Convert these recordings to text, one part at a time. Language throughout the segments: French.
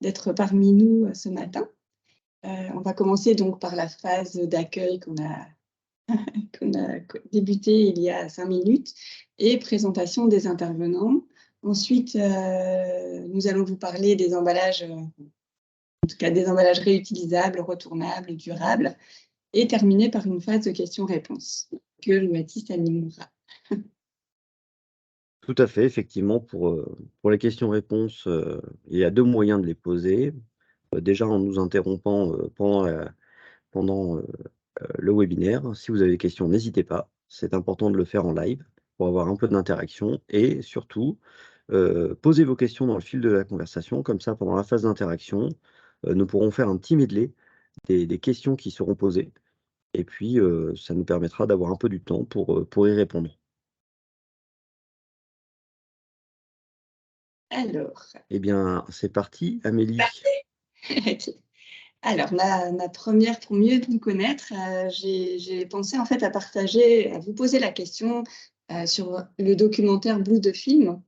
d'être parmi nous ce matin. On va commencer donc par la phase d'accueil qu'on a débuté il y a 5 minutes et présentation des intervenants. Ensuite, nous allons vous parler des emballages, en tout cas des emballages réutilisables, retournables, durables, et terminer par une phase de questions-réponses que Mathis animera. Tout à fait, effectivement, pour les questions-réponses, il y a 2 moyens de les poser. Déjà en nous interrompant, pendant le webinaire. Si vous avez des questions, n'hésitez pas. C'est important de le faire en live pour avoir un peu d'interaction et surtout, posez vos questions dans le fil de la conversation. Comme ça, pendant la phase d'interaction, nous pourrons faire un petit medley des questions qui seront posées et puis, ça nous permettra d'avoir un peu du temps pour y répondre. Alors, Eh bien, c'est parti, Amélie. alors ma première, pour mieux vous connaître, j'ai pensé en fait à partager, à vous poser la question sur le documentaire Blue de film.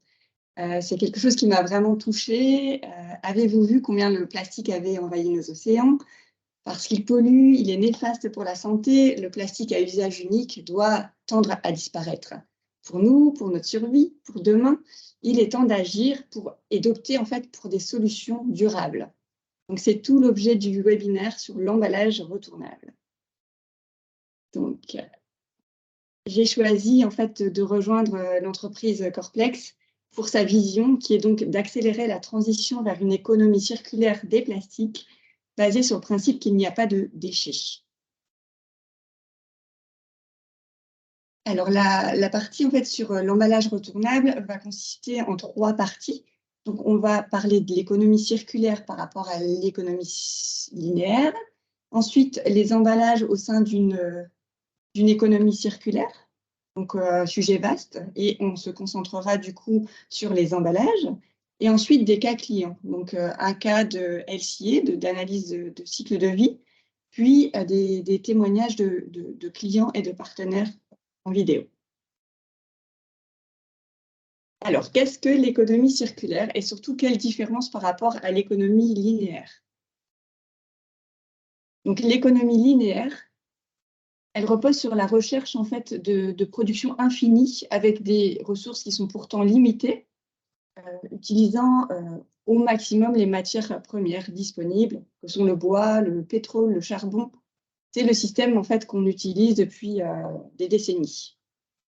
C'est quelque chose qui m'a vraiment touchée. Avez-vous vu combien le plastique avait envahi nos océans? Parce qu'il pollue, il est néfaste pour la santé, le plastique à usage unique doit tendre à disparaître. Pour nous, pour notre survie, pour demain, il est temps d'agir et d'opter en fait pour des solutions durables. Donc c'est tout l'objet du webinaire sur l'emballage retournable. Donc j'ai choisi en fait de rejoindre l'entreprise Corplex pour sa vision qui est donc d'accélérer la transition vers une économie circulaire des plastiques basée sur le principe qu'il n'y a pas de déchets. Alors, la partie en fait sur l'emballage retournable va consister en 3 parties. Donc, on va parler de l'économie circulaire par rapport à l'économie linéaire. Ensuite, les emballages au sein d'une économie circulaire. Donc, sujet vaste. Et on se concentrera du coup sur les emballages. Et ensuite, des cas clients. Donc, un cas de LCA, d'analyse de cycle de vie. Puis, des témoignages de clients et de partenaires en vidéo. Alors, qu'est-ce que l'économie circulaire et surtout quelle différence par rapport à l'économie linéaire? Donc, l'économie linéaire, elle repose sur la recherche en fait de production infinie avec des ressources qui sont pourtant limitées, utilisant au maximum les matières premières disponibles, que sont le bois, le pétrole, le charbon. C'est le système en fait qu'on utilise depuis des décennies.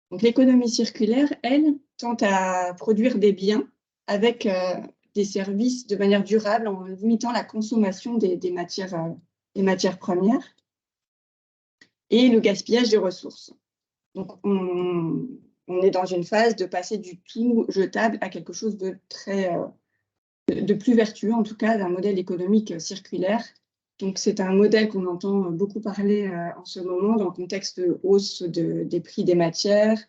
Donc, l'économie circulaire, elle, tend à produire des biens avec des services de manière durable en limitant la consommation des matières premières et le gaspillage des ressources. Donc, on est dans une phase de passer du tout jetable à quelque chose de de plus vertueux, en tout cas d'un modèle économique circulaire. Donc, c'est un modèle qu'on entend beaucoup parler en ce moment dans le contexte de hausse des prix des matières,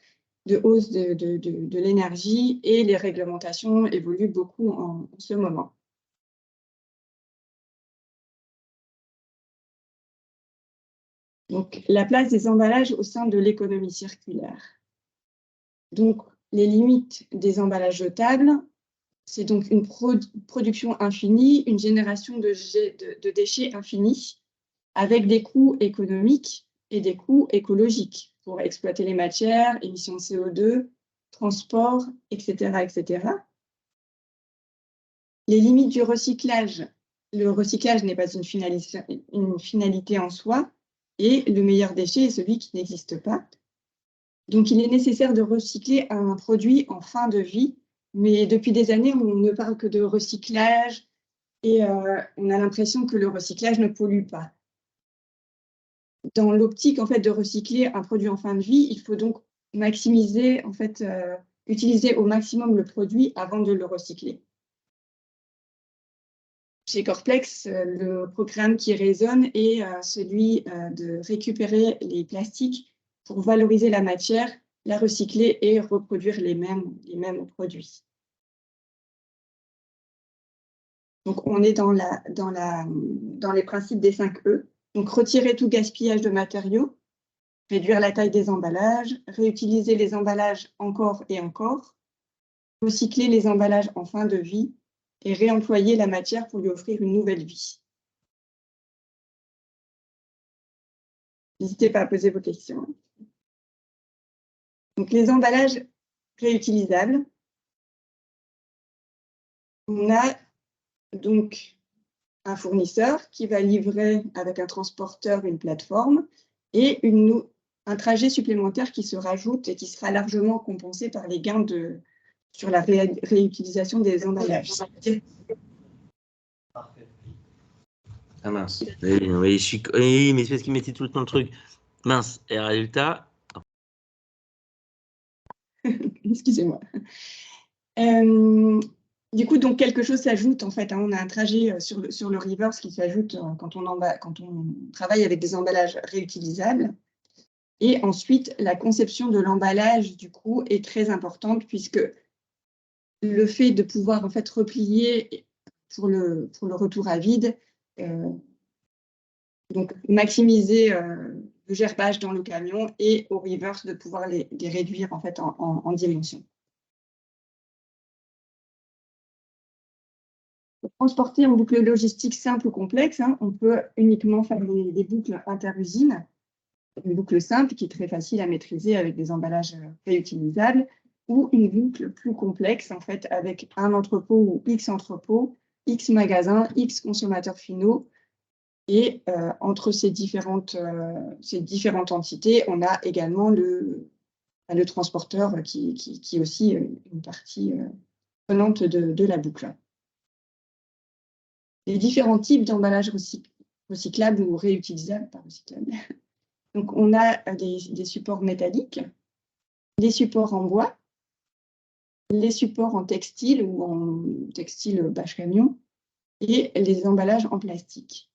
de hausse de l'énergie, et les réglementations évoluent beaucoup en ce moment. Donc, la place des emballages au sein de l'économie circulaire. Donc, les limites des emballages jetables, c'est donc une production infinie, une génération de déchets infinis, avec des coûts économiques et des coûts écologiques pour exploiter les matières, émissions de CO2, transport, etc., etc. Les limites du recyclage. Le recyclage n'est pas une finalité en soi, et le meilleur déchet est celui qui n'existe pas. Donc, il est nécessaire de recycler un produit en fin de vie, mais depuis des années, on ne parle que de recyclage et on a l'impression que le recyclage ne pollue pas. Dans l'optique en fait, de recycler un produit en fin de vie, il faut donc maximiser, en fait, utiliser au maximum le produit avant de le recycler. Chez Corplex, le programme qui résonne est celui de récupérer les plastiques pour valoriser la matière, la recycler et reproduire les mêmes produits. Donc, on est dans les principes des 5 E. Donc, retirer tout gaspillage de matériaux, réduire la taille des emballages, réutiliser les emballages encore et encore, recycler les emballages en fin de vie et réemployer la matière pour lui offrir une nouvelle vie. N'hésitez pas à poser vos questions. Donc, les emballages réutilisables. On a donc un fournisseur qui va livrer avec un transporteur une plateforme et un trajet supplémentaire qui se rajoute et qui sera largement compensé par les gains sur la réutilisation des emballages. Parfait. Ah mince. Oui, mais c'est parce qu'il mettait tout le temps le truc. Mince. Et résultat. Excusez-moi. Du coup, donc quelque chose s'ajoute en fait. On a un trajet sur le reverse qui s'ajoute quand on travaille avec des emballages réutilisables. Et ensuite, la conception de l'emballage, du coup, est très importante puisque le fait de pouvoir en fait replier pour le retour à vide, donc maximiser le gerbage dans le camion et au reverse de pouvoir les réduire en fait en dimension. Pour transporter en boucle logistique simple ou complexe, on peut uniquement faire des boucles inter-usines. Une boucle simple qui est très facile à maîtriser avec des emballages réutilisables, ou une boucle plus complexe, en fait, avec un entrepôt ou X entrepôts, X magasins, X consommateurs finaux. Et entre ces différentes entités, on a également le transporteur qui est aussi une partie prenante de la boucle. Les différents types d'emballages recyclables ou réutilisables, pas recyclables. Donc, on a des supports métalliques, des supports en bois, les supports en textile ou en textile bâche camion et les emballages en plastique.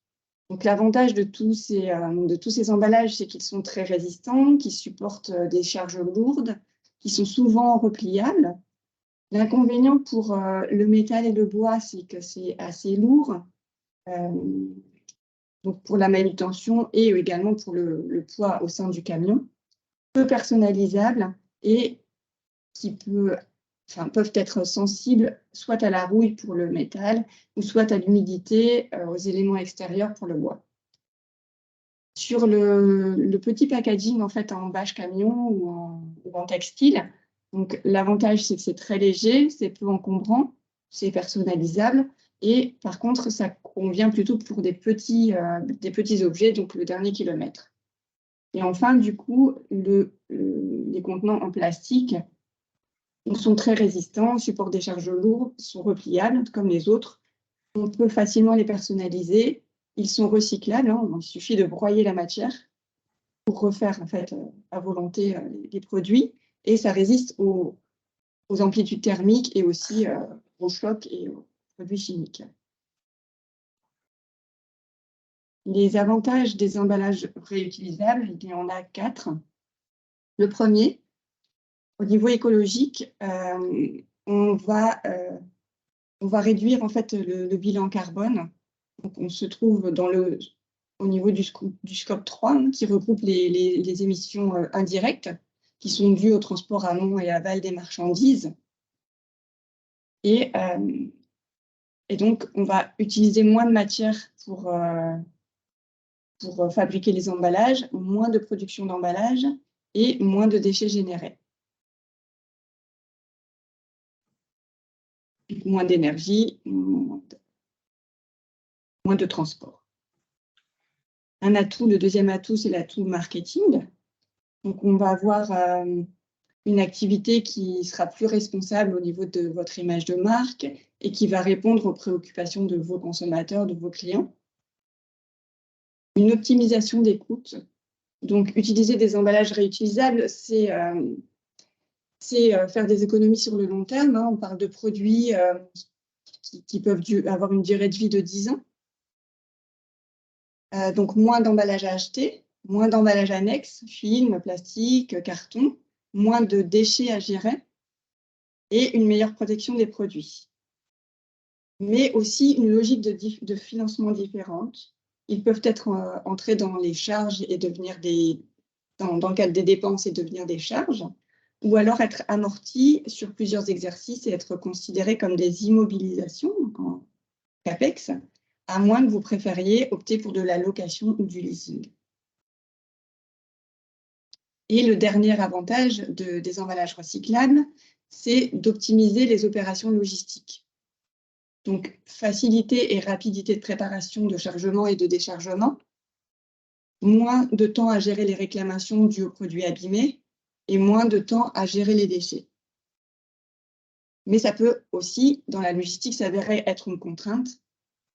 Donc, l'avantage de tous ces emballages, c'est qu'ils sont très résistants, qu'ils supportent des charges lourdes, qui sont souvent repliables. L'inconvénient pour le métal et le bois, c'est que c'est assez lourd. Donc pour la manutention et également pour le poids au sein du camion, peu personnalisables et qui peuvent être sensibles soit à la rouille pour le métal ou soit à l'humidité, aux éléments extérieurs pour le bois. Sur le petit packaging en fait en bâche camion ou en textile, donc l'avantage c'est que c'est très léger, c'est peu encombrant, c'est personnalisable. Et par contre, ça convient plutôt pour des petits objets, donc le dernier kilomètre. Et enfin, du coup, les contenants en plastique sont très résistants, supportent des charges lourdes, sont repliables comme les autres. On peut facilement les personnaliser. Ils sont recyclables, il suffit de broyer la matière pour refaire en fait, à volonté les produits. Et ça résiste aux amplitudes thermiques et aussi aux chocs et aux produits chimiques. Les avantages des emballages réutilisables, il y en a 4. Le premier, au niveau écologique, on va réduire en fait le bilan carbone. Donc, on se trouve au niveau du scope 3, qui regroupe les émissions indirectes qui sont dues au transport amont et aval des marchandises. Et donc, on va utiliser moins de matière pour fabriquer les emballages, moins de production d'emballage et moins de déchets générés. Moins d'énergie, moins de transport. Le deuxième atout, c'est l'atout marketing. Donc, on va avoir une activité qui sera plus responsable au niveau de votre image de marque et qui va répondre aux préoccupations de vos consommateurs, de vos clients. Une optimisation des coûts. Donc, utiliser des emballages réutilisables, c'est faire des économies sur le long terme. On parle de produits qui peuvent avoir une durée de vie de 10 ans. Donc, moins d'emballages à acheter, moins d'emballages annexes, film, plastique, carton, moins de déchets à gérer et une meilleure protection des produits. Mais aussi une logique de financement différente. Ils peuvent être entrés dans les charges et devenir dans le cadre des dépenses et devenir des charges. ou alors être amortis sur plusieurs exercices et être considérés comme des immobilisations, donc en CAPEX, à moins que vous préfériez opter pour de la location ou du leasing. Et le dernier avantage des emballages recyclables, c'est d'optimiser les opérations logistiques. Donc, facilité et rapidité de préparation, de chargement et de déchargement, moins de temps à gérer les réclamations dues aux produits abîmés et moins de temps à gérer les déchets. Mais ça peut aussi, dans la logistique, s'avérer être une contrainte.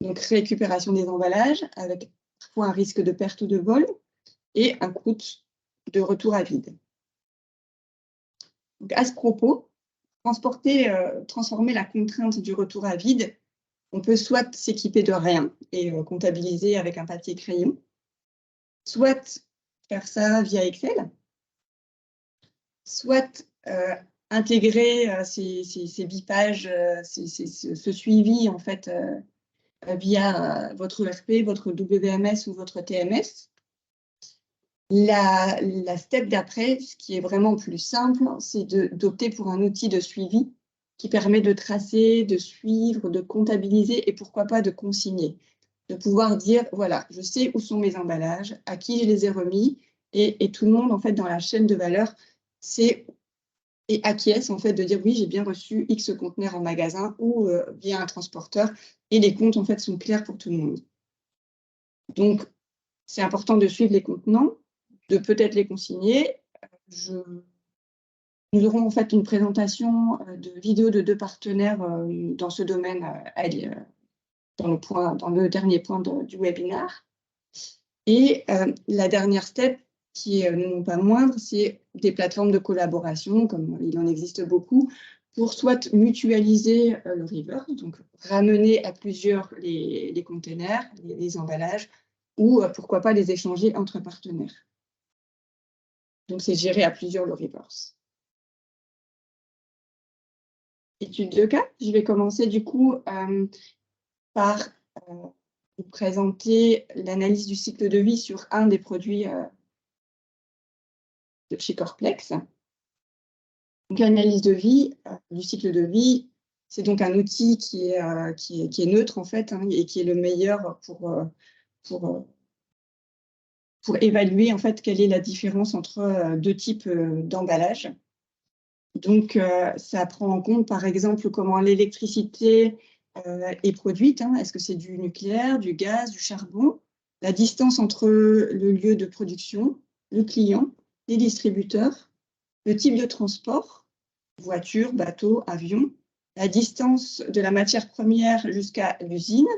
Donc, récupération des emballages avec parfois un risque de perte ou de vol et un coût de retour à vide. Donc, à ce propos, transformer la contrainte du retour à vide, on peut soit s'équiper de rien et comptabiliser avec un papier crayon, soit faire ça via Excel, soit intégrer ces bipages, ce suivi en fait via votre ERP, votre WMS ou votre TMS. La step d'après, ce qui est vraiment plus simple, c'est d'opter pour un outil de suivi qui permet de tracer, de suivre, de comptabiliser et pourquoi pas de consigner. De pouvoir dire, voilà, je sais où sont mes emballages, à qui je les ai remis, et tout le monde, en fait, dans la chaîne de valeur, sait et acquiesce, en fait, de dire, oui, j'ai bien reçu X conteneurs en magasin ou via un transporteur, et les comptes, en fait, sont clairs pour tout le monde. Donc, c'est important de suivre les contenants, de peut-être les consigner. Nous aurons en fait une présentation de vidéo de 2 partenaires dans ce domaine dans le dernier point du webinaire. Et la dernière step, qui est non pas moindre, c'est des plateformes de collaboration, comme il en existe beaucoup, pour soit mutualiser le reverse, donc ramener à plusieurs les containers, les emballages, ou pourquoi pas les échanger entre partenaires. Donc, c'est géré à plusieurs le reverse. Étude de cas. Je vais commencer du coup par vous présenter l'analyse du cycle de vie sur un des produits de chez Corplex. Donc, l'analyse de vie, du cycle de vie, c'est donc un outil qui est neutre en fait et qui est le meilleur pour évaluer en fait quelle est la différence entre deux types d'emballage. Donc, ça prend en compte, par exemple, comment l'électricité est produite. Est-ce que c'est du nucléaire, du gaz, du charbon? La distance entre le lieu de production, le client, les distributeurs, le type de transport, voiture, bateau, avion, la distance de la matière première jusqu'à l'usine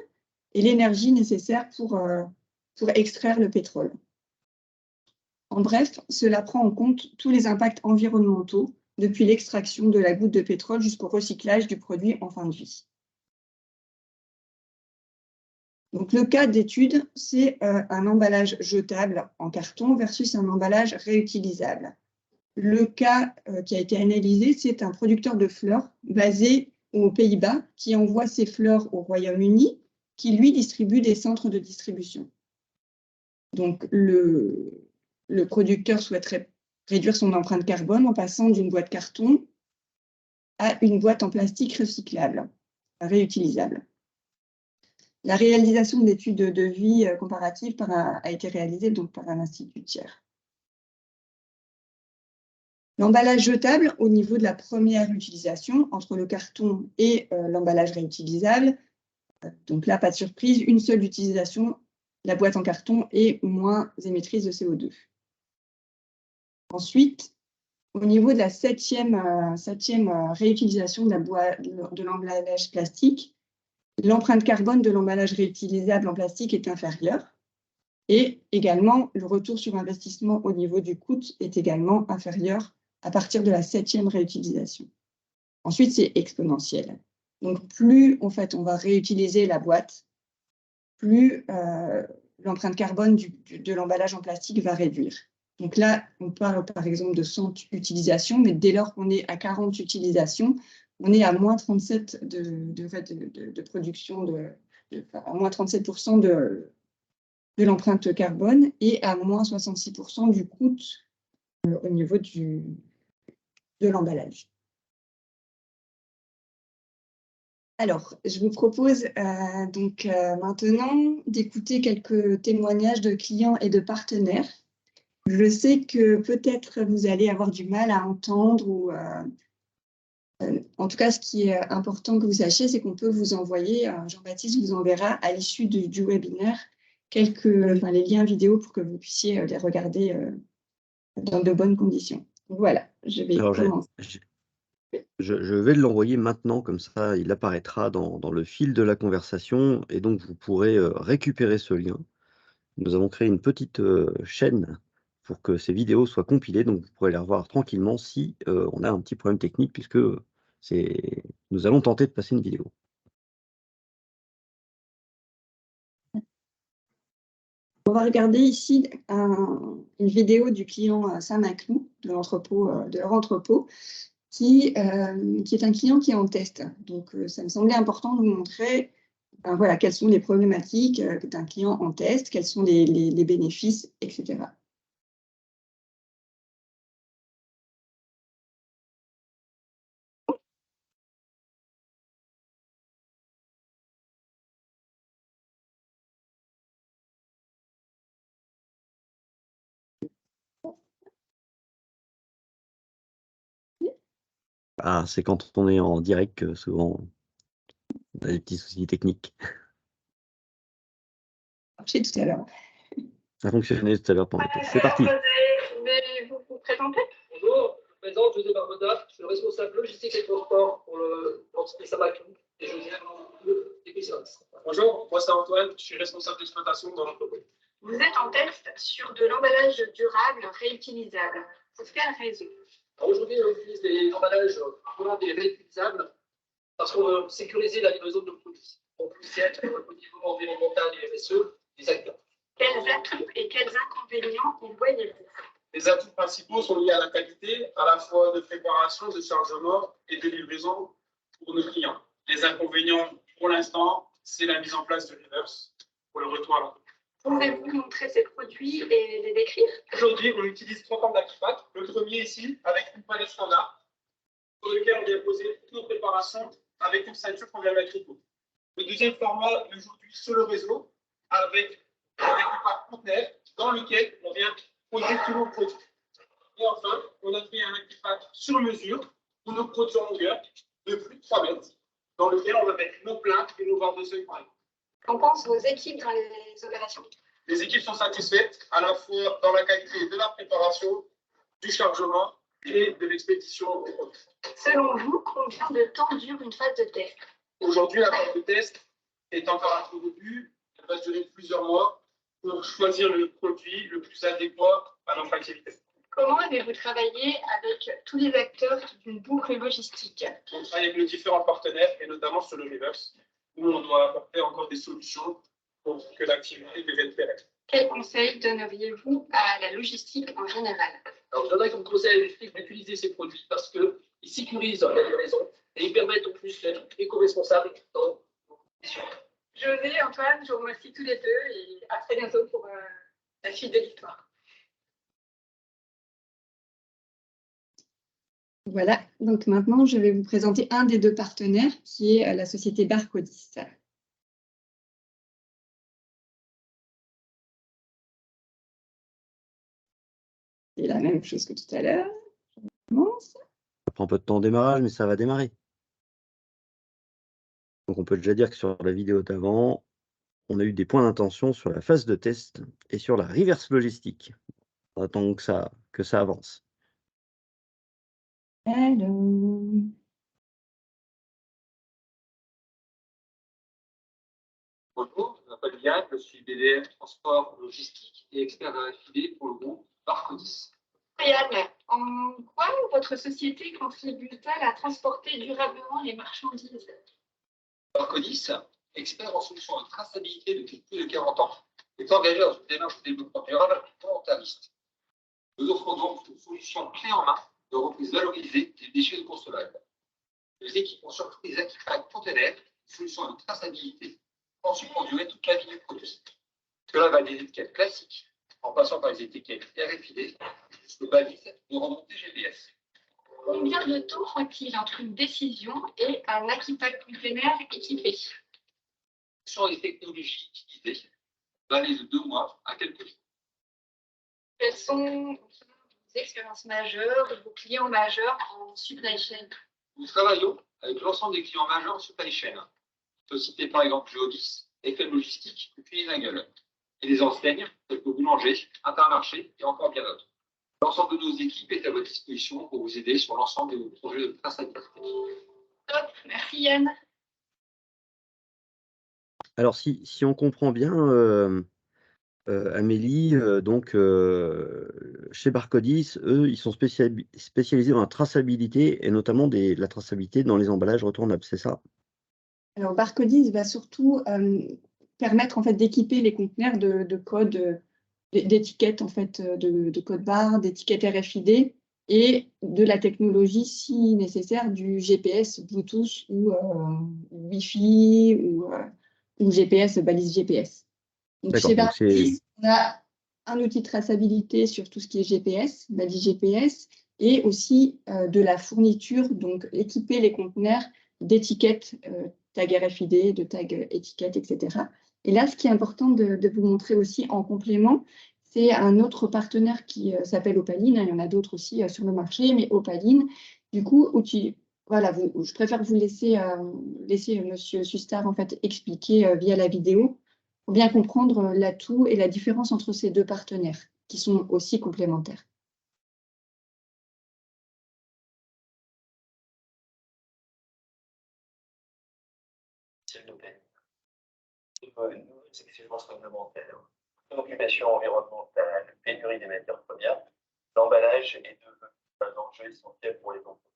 et l'énergie nécessaire pour extraire le pétrole. En bref, cela prend en compte tous les impacts environnementaux depuis l'extraction de la goutte de pétrole jusqu'au recyclage du produit en fin de vie. Donc, le cas d'étude, c'est un emballage jetable en carton versus un emballage réutilisable. Le cas qui a été analysé, c'est un producteur de fleurs basé aux Pays-Bas qui envoie ses fleurs au Royaume-Uni, qui lui distribue des centres de distribution. Donc, le producteur souhaiterait réduire son empreinte carbone en passant d'une boîte carton à une boîte en plastique recyclable, réutilisable. La réalisation de l'étude de vie comparative a été réalisée donc par un institut tiers. L'emballage jetable au niveau de la première utilisation, entre le carton et l'emballage réutilisable, donc là, pas de surprise, une seule utilisation, la boîte en carton est moins émettrice de CO2. Ensuite, au niveau de la septième réutilisation de l'emballage plastique, l'empreinte carbone de l'emballage réutilisable en plastique est inférieure et également le retour sur investissement au niveau du coût est également inférieur à partir de la 7e réutilisation. Ensuite, c'est exponentiel. Donc, plus en fait, on va réutiliser la boîte, plus l'empreinte carbone de l'emballage en plastique va réduire. Donc là, on parle par exemple de 100 utilisations, mais dès lors qu'on est à 40 utilisations, on est à moins 37 de production, à moins 37% de l'empreinte carbone et à moins 66% du coût au niveau du de l'emballage. Alors, je vous propose maintenant d'écouter quelques témoignages de clients et de partenaires. Je sais que peut-être vous allez avoir du mal à entendre ou en tout cas, ce qui est important que vous sachiez, c'est qu'on peut vous envoyer, Jean-Baptiste vous enverra à l'issue du webinaire les liens vidéo pour que vous puissiez les regarder dans de bonnes conditions. Voilà, je vais commencer. Je vais l'envoyer maintenant, comme ça il apparaîtra dans le fil de la conversation et donc vous pourrez récupérer ce lien. Nous avons créé une petite chaîne pour que ces vidéos soient compilées, donc vous pourrez les revoir tranquillement si on a un petit problème technique, puisque nous allons tenter de passer une vidéo. On va regarder ici une vidéo du client Saint-Maclou, de leur entrepôt, qui est un client qui est en test. Donc, ça me semblait important de vous montrer voilà, quelles sont les problématiques d'un client en test, quels sont les bénéfices, etc. Ah, c'est quand on est en direct que souvent on a des petits soucis techniques. Marché tout à l'heure. Ça a fonctionné tout à l'heure pendant le test. C'est parti. Mais vous vous présentez? Bonjour, je me présente José Barbosa, je suis le responsable logistique et transport pour l'entreprise Saint-Maclou et je gère les services. Bonjour, moi c'est Antoine, je suis responsable d'exploitation dans l'entreprise. Vous êtes en test sur de l'emballage durable réutilisable. Pour quelle raison? Aujourd'hui, on utilise des emballages vraiment des réutilisables parce qu'on veut sécuriser la livraison de nos produits. On puisse être au niveau environnemental et RSE des acteurs. Quels atouts et quels inconvénients y voyez-vous? Les atouts principaux sont liés à la qualité, à la fois de préparation, de chargement et de livraison pour nos clients. Les inconvénients, pour l'instant, c'est la mise en place de reverse pour le retour à l'emploi. Pouvez-vous montrer ces produits et les décrire? Aujourd'hui, on utilise 3 formes d'Akipac. Le premier ici, avec une palette standard, sur lequel on vient poser toutes nos préparations avec une ceinture qu'on vient mettre autour. Le deuxième format, aujourd'hui, sur le réseau, avec un Akipac conteneur dans lequel on vient poser tous nos produits. Et enfin, on a fait un Akipac sur mesure pour nos produits en longueur de plus de 3 mètres, dans lequel on va mettre nos plaintes et nos barres de seuil par exemple. Qu'en pensent vos équipes dans les opérations? Les équipes sont satisfaites à la fois dans la qualité de la préparation, du chargement et de l'expédition des produits. Selon vous, combien de temps dure une phase de test? Aujourd'hui, la phase de test est encore un peu au début. Elle va durer plusieurs mois pour choisir le produit le plus adéquat à notre activité. Comment avez-vous travaillé avec tous les acteurs d'une boucle logistique? On travaille avec nos différents partenaires et notamment sur le reverse, où on doit apporter encore des solutions pour que l'activité devienne pérenne. Quels conseils donneriez-vous à la logistique en général? Alors, je donnerais comme conseil à la logistique d'utiliser ces produits parce qu'ils sécurisent la livraison et ils permettent en plus d'être éco-responsables dans nos conditions. José, Antoine, je vous remercie tous les deux et à très bientôt pour la suite de l'histoire. Voilà, donc maintenant je vais vous présenter un des deux partenaires qui est la société Barcodis. C'est la même chose que tout à l'heure. Je commence. Ça prend un peu de temps au démarrage, mais ça va démarrer. Donc on peut déjà dire que sur la vidéo d'avant, on a eu des points d'intention sur la phase de test et sur la reverse logistique. On attend que ça avance. Hello. Bonjour, je m'appelle Yann, je suis BDR transport logistique et expert affilié pour le groupe Barcodis. Yann, en quoi votre société contribue-t-elle à transporter durablement les marchandises? Barcodis, expert en solutions de traçabilité depuis plus de 40 ans, est engagé dans une démarche de développement durable volontariste. Nous offrons donc une solution clé en main de reprise valorisée des déchets non consommables. Nous équipons surtout des Akipac conteneurs, solutions de traçabilité, conçues pour durer toute la vie du produit. Cela va des étiquettes classiques, en passant par les étiquettes RFID, jusqu'aux balises de remontée GPS. Combien de temps faut-il entre une décision et un ActiPack complémentaire équipé? Sur les technologies utilisées, va aller de 2 mois à quelques jours. Quelles sont vos expériences majeures de vos clients majeurs en supply chain? Nous travaillons avec l'ensemble des clients majeurs en supply chain. On peut citer par exemple Geodis, FM Logistique, puis Nagel, et des enseignes telles que Boulanger, Intermarché et encore bien d'autres. L'ensemble de nos équipes est à votre disposition pour vous aider sur l'ensemble de vos projets de traçabilité. Top, merci Yann. Alors, si on comprend bien, Amélie, donc chez Barcodis, eux, ils sont spécialisés dans la traçabilité et notamment la traçabilité dans les emballages retournables, c'est ça? Alors, Barcodis va surtout permettre en fait d'équiper les conteneurs de codes, d'étiquettes en fait, de code barre, d'étiquettes RFID et de la technologie, si nécessaire, du GPS, Bluetooth ou Wi-Fi ou GPS, balise GPS. Donc, chez D'accord, donc c'est Barcodis, on a un outil de traçabilité sur tout ce qui est GPS, balise GPS, et aussi de la fourniture, donc équiper les conteneurs d'étiquettes tag RFID, de tag étiquette, etc. Et là, ce qui est important de vous montrer aussi en complément, c'est un autre partenaire qui s'appelle Opaline. Il y en a d'autres aussi sur le marché, mais Opaline, du coup, voilà, je préfère vous laisser Monsieur Sustar en fait, expliquer via la vidéo pour bien comprendre l'atout et la différence entre ces deux partenaires qui sont aussi complémentaires. S'il nous plaît. Nouvelles exigences réglementaires, préoccupations environnementales, pénurie des matières premières, l'emballage est devenu un enjeu essentiel pour les entreprises.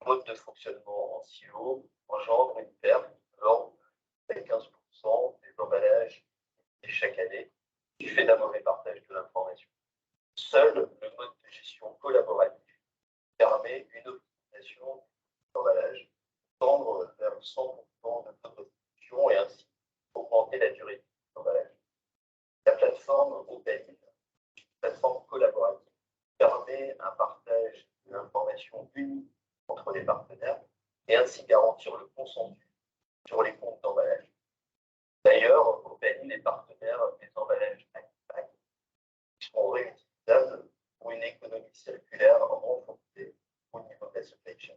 Le mode de fonctionnement en silo engendre une perte de l'ordre de 15% des emballages chaque année du fait d'un mauvais partage de l'information. Seul le mode de gestion collaboratif permet une optimisation de l'emballage, tendre vers le 100% de notre production et ainsi augmenter la durée de l'emballage. La plateforme Opaline, une plateforme collaborative, permet un partage de l'information unique entre les partenaires et ainsi garantir le consensus sur les comptes d'emballage. D'ailleurs, Opaline est partenaire des emballages ActiPack qui sont réutilisables pour une économie circulaire renforcée au niveau de la supply chain.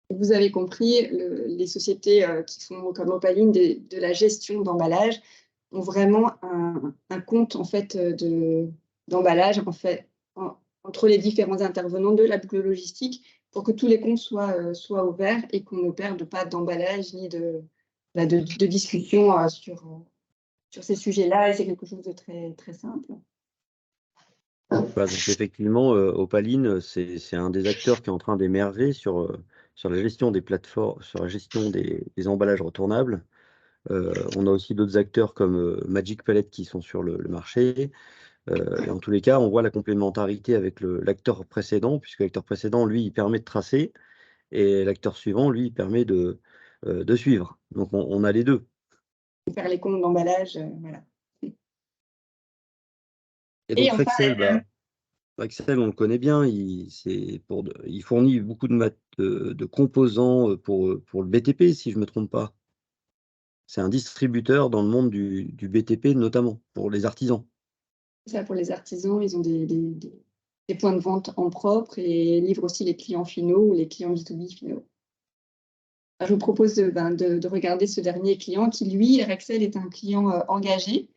Vous avez compris, les sociétés qui font comme Opaline de la gestion d'emballage ont vraiment un compte en fait, d'emballage en fait, entre les différents intervenants de la boucle logistique pour que tous les comptes soient ouverts et qu'on ne perde pas d'emballage ni de discussion sur ces sujets-là. Et c'est quelque chose de très, très simple. Bah, donc effectivement, Opaline, c'est un des acteurs qui est en train d'émerger sur la gestion des plateformes, sur la gestion des emballages retournables. On a aussi d'autres acteurs comme Magic Palette qui sont sur le marché. Et en tous les cas, on voit la complémentarité avec l'acteur précédent, puisque l'acteur précédent, lui, il permet de tracer, et l'acteur suivant, lui, il permet de suivre. Donc on a les deux. Faire les comptes d'emballage, voilà. Et donc enfin, Rexel, Rexel, on le connaît bien, il fournit beaucoup de composants pour le BTP, si je ne me trompe pas. C'est un distributeur dans le monde du BTP, notamment pour les artisans. ça, pour les artisans, ils ont des points de vente en propre et livrent aussi les clients finaux ou les clients B2B finaux. Je vous propose de regarder ce dernier client qui, lui, Rexel, est un client engagé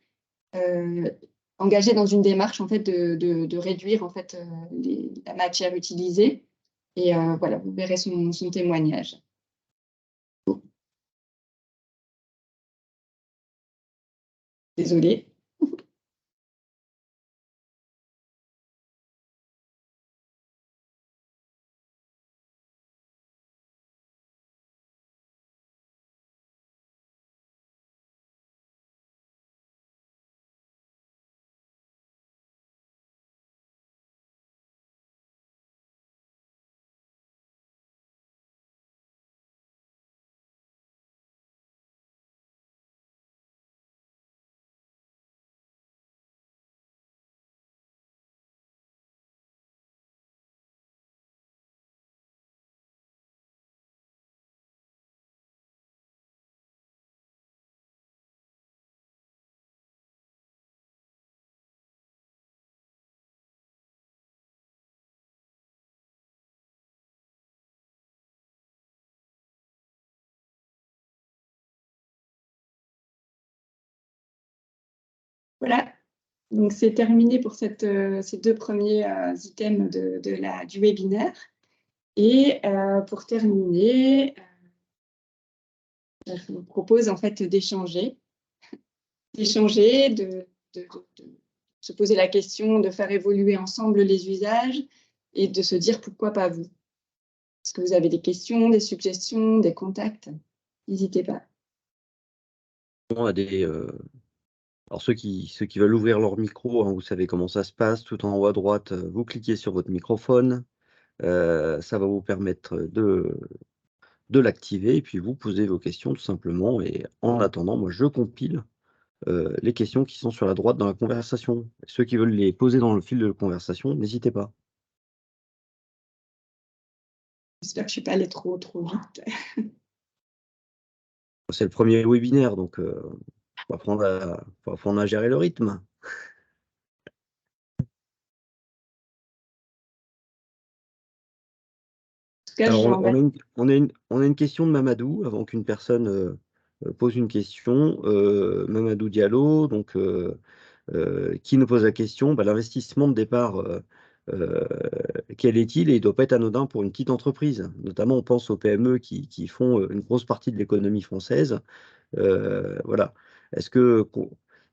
dans une démarche en fait, de réduire en fait, la matière utilisée. Et voilà, vous verrez son témoignage. Désolée. Voilà, donc c'est terminé pour ces 2 premiers items du webinaire. Et pour terminer, je vous propose en fait d'échanger, de se poser la question, de faire évoluer ensemble les usages et de se dire pourquoi pas vous. Est-ce que vous avez des questions, des suggestions, des contacts? N'hésitez pas. On a alors ceux qui veulent ouvrir leur micro, hein, vous savez comment ça se passe. Tout en haut à droite, vous cliquez sur votre microphone. Ça va vous permettre de l'activer et puis vous posez vos questions tout simplement. Et en attendant, moi, je compile les questions qui sont sur la droite dans la conversation. Ceux qui veulent les poser dans le fil de conversation, n'hésitez pas. J'espère que je ne suis pas allée trop vite. C'est le premier webinaire, donc faut apprendre à gérer le rythme. Alors, on a une question de Mamadou avant qu'une personne pose une question. Mamadou Diallo, donc, qui nous pose la question, l'investissement de départ, quel est-il? Et il ne doit pas être anodin pour une petite entreprise. Notamment, on pense aux PME qui font une grosse partie de l'économie française. Voilà. Est-ce que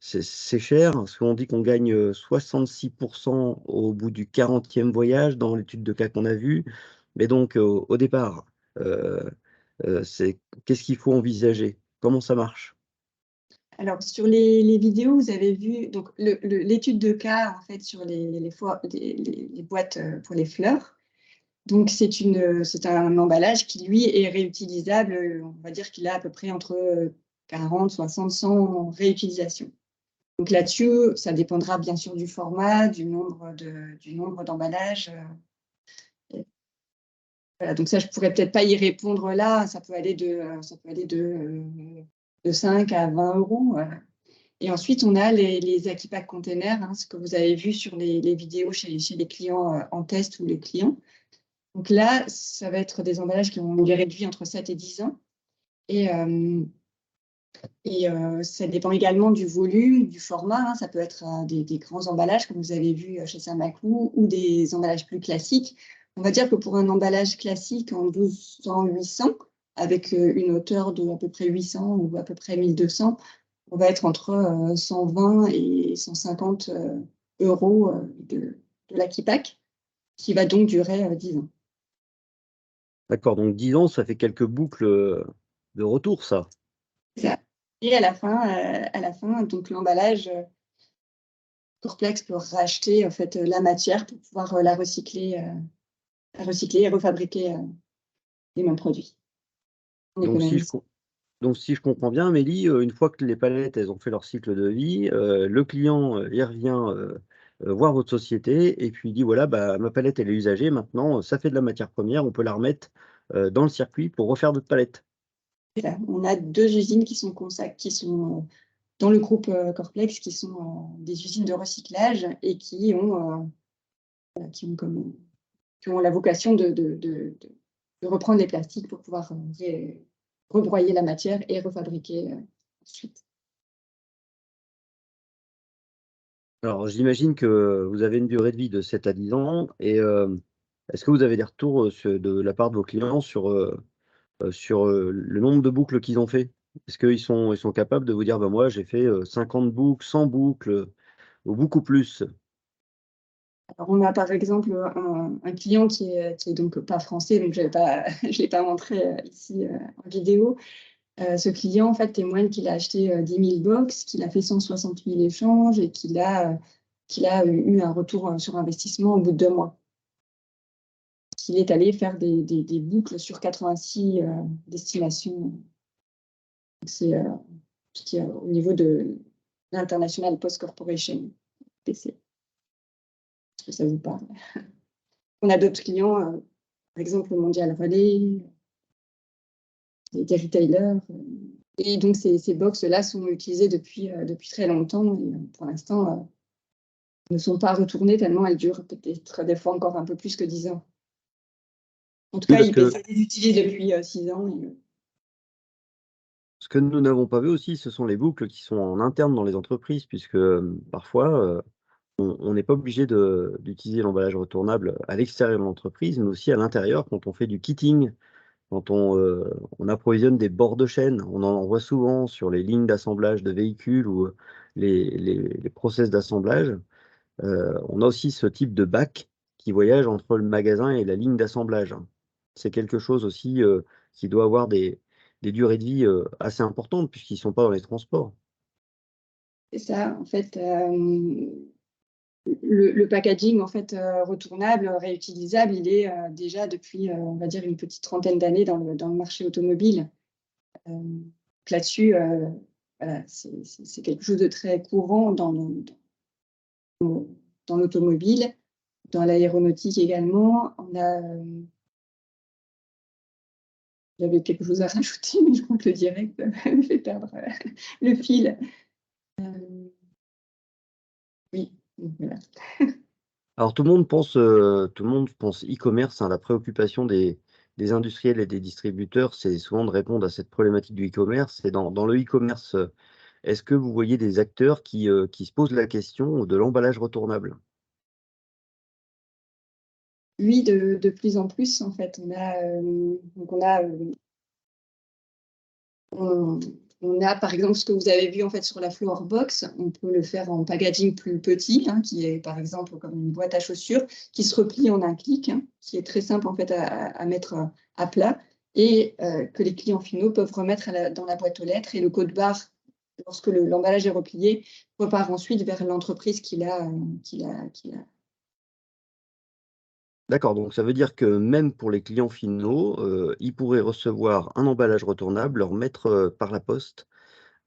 c'est cher? Parce qu'on dit qu'on gagne 66% au bout du 40e voyage dans l'étude de cas qu'on a vue. Mais donc, au départ, qu'est-ce qu'il faut envisager? Comment ça marche? Alors, sur les vidéos, vous avez vu donc l'étude de cas en fait sur les boîtes pour les fleurs. Donc, c'est un emballage qui, lui, est réutilisable. On va dire qu'il a à peu près entre 40, 60, 100 réutilisations. Donc là-dessus, ça dépendra bien sûr du format, du nombre d'emballages. Voilà, donc ça, je ne pourrais peut-être pas y répondre là. Ça peut aller de 5 à 20 euros. Voilà. Et ensuite, on a les Akipak containers, hein, ce que vous avez vu sur les vidéos chez les clients en test ou les clients. Donc là, ça va être des emballages qui ont une durée de vie entre 7 et 10 ans. Et ça dépend également du volume, du format. Hein. Ça peut être des grands emballages, comme vous avez vu chez Saint-Maclou, ou des emballages plus classiques. On va dire que pour un emballage classique en 1200-800, avec une hauteur de à peu près 800 ou à peu près 1200, on va être entre 120 et 150 euros de l'Akipak, qui va donc durer 10 ans. D'accord, donc 10 ans, ça fait quelques boucles de retour, ça. Ça. Et à la fin, donc l'emballage, Corplex peut racheter en fait la matière pour pouvoir la recycler et refabriquer les mêmes produits. Donc si je comprends bien, Amélie, une fois que les palettes elles ont fait leur cycle de vie, le client il revient voir votre société et puis il dit voilà, ma palette elle est usagée, maintenant ça fait de la matière première, on peut la remettre dans le circuit pour refaire d'autres palettes. Là, on a 2 usines qui sont dans le groupe Corplex, qui sont des usines de recyclage et qui ont la vocation de reprendre les plastiques pour pouvoir rebroyer la matière et refabriquer ensuite. Alors j'imagine que vous avez une durée de vie de 7 à 10 ans et est-ce que vous avez des retours de la part de vos clients sur le nombre de boucles qu'ils ont fait? Est-ce qu'ils sont capables de vous dire moi j'ai fait 50 boucles, 100 boucles ou beaucoup plus? Alors, on a par exemple un client qui est donc pas français, donc je ne l'ai pas montré ici en vidéo. Ce client, en fait, témoigne qu'il a acheté 10 000 box, qu'il a fait 160 000 échanges et qu'il a eu un retour sur investissement au bout de 2 mois. Qu'il est allé faire des boucles sur 86 destinations. C'est au niveau de l'International Post Corporation, PC. Est-ce que ça vous parle? On a d'autres clients, par exemple le Mondial Relais, des retailers. Et donc, ces box-là sont utilisées depuis très longtemps et pour l'instant, ne sont pas retournées tellement elles durent peut-être des fois encore un peu plus que 10 ans. En tout cas, ils les utilisent depuis 6 ans. Ce que nous n'avons pas vu aussi, ce sont les boucles qui sont en interne dans les entreprises, puisque parfois, on n'est pas obligé d'utiliser l'emballage retournable à l'extérieur de l'entreprise, mais aussi à l'intérieur quand on fait du kitting, quand on approvisionne des bords de chaîne. On en voit souvent sur les lignes d'assemblage de véhicules ou les process d'assemblage. On a aussi ce type de bac qui voyage entre le magasin et la ligne d'assemblage. C'est quelque chose aussi qui doit avoir des durées de vie assez importantes puisqu'ils ne sont pas dans les transports. C'est ça, en fait, le packaging en fait, retournable, réutilisable, il est déjà depuis, on va dire, une petite trentaine d'années dans le marché automobile. Là-dessus, voilà, c'est quelque chose de très courant dans l'automobile, dans l'aéronautique également. J'avais quelque chose à rajouter, mais je crois que le direct me fait perdre le fil. Oui, donc voilà. Alors tout le monde pense e-commerce, hein. La préoccupation des industriels et des distributeurs, c'est souvent de répondre à cette problématique du e-commerce. Et dans le e-commerce, est-ce que vous voyez des acteurs qui se posent la question de l'emballage retournable? Oui, de plus en plus, en fait. On a, par exemple, ce que vous avez vu en fait sur la Floorbox. On peut le faire en packaging plus petit, hein, qui est par exemple comme une boîte à chaussures, qui se replie en un clic, hein, qui est très simple en fait à mettre à plat, et que les clients finaux peuvent remettre dans la boîte aux lettres. Et le code barre, lorsque l'emballage est replié, repart ensuite vers l'entreprise qu'il a. D'accord, donc ça veut dire que même pour les clients finaux, ils pourraient recevoir un emballage retournable, le remettre par la poste